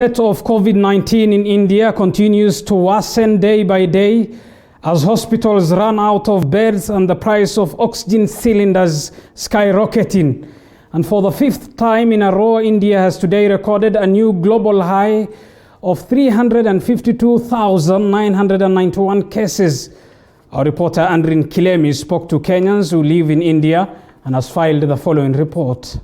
Threat of COVID-19 in India continues to worsen day by day as hospitals run out of beds and the price of oxygen cylinders skyrocketing. And for the fifth time in a row, India has today recorded a new global high of 352,991 cases. Our reporter Andrin Kilemi spoke to Kenyans who live in India and has filed the following report.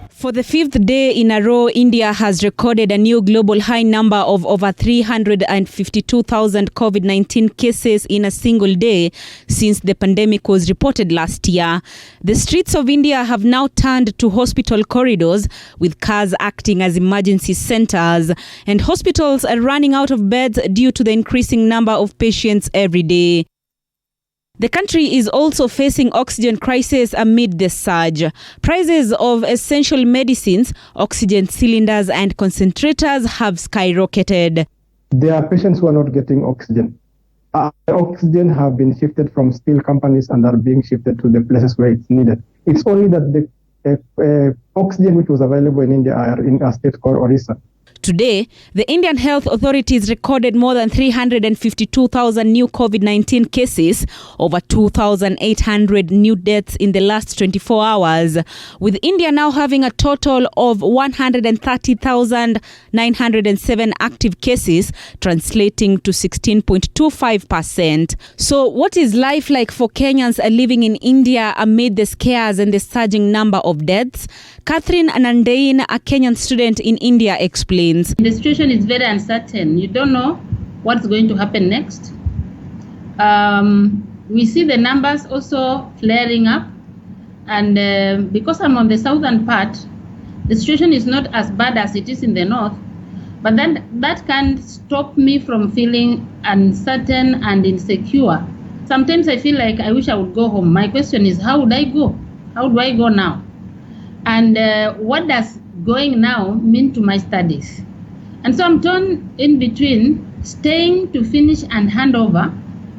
For the fifth day in a row, India has recorded a new global high number of over 352,000 COVID-19 cases in a single day since the pandemic was reported last year. The streets of India have now turned to hospital corridors, with cars acting as emergency centers, and hospitals are running out of beds due to the increasing number of patients every day. The country is also facing oxygen crisis amid the surge. Prices of essential medicines, oxygen cylinders and concentrators have skyrocketed. There are patients who are not getting oxygen. Oxygen have been shifted from steel companies and are being shifted to the places where it's needed. It's only that the oxygen which was available in India are in a state called Orissa. Today, the Indian health authorities recorded more than 352,000 new COVID-19 cases, over 2,800 new deaths in the last 24 hours, with India now having a total of 130,907 active cases, translating to 16.25%. So what is life like for Kenyans living in India amid the scares and the surging number of deaths? Catherine Anandain, a Kenyan student in India, explains. The situation is very uncertain. You don't know what's going to happen next. We see the numbers also flaring up, and because I'm on the southern part, the situation is not as bad as it is in the north, but then that can't stop me from feeling uncertain and insecure. Sometimes I feel like I wish I would go home. My question is, how would I go? How do I go now? And what does going now mean to my studies? And so I'm torn in between staying to finish and hand over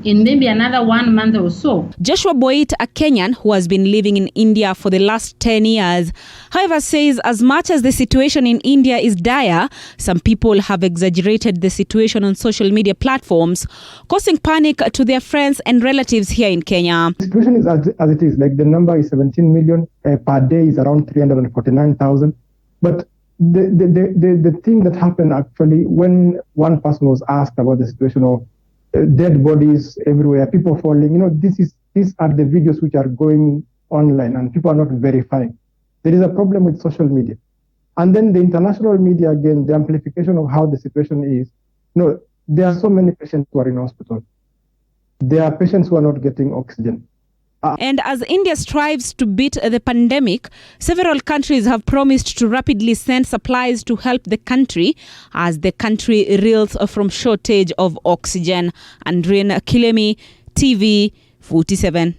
in maybe another 1 month or so. Joshua Boit, a Kenyan who has been living in India for the last 10 years, however, says as much as the situation in India is dire, some people have exaggerated the situation on social media platforms, causing panic to their friends and relatives here in Kenya. The situation is as it is. Like the number is 17 million, per day is around 349,000. But the thing that happened actually when one person was asked about the situation of dead bodies everywhere, people falling, these are the videos which are going online and people are not verifying. There is a problem with social media. And then the international media, again, the amplification of how the situation is. There are so many patients who are in hospital. There are patients who are not getting oxygen. And as India strives to beat the pandemic, several countries have promised to rapidly send supplies to help the country as the country reels from shortage of oxygen. Andrin Kilemi, TV 47.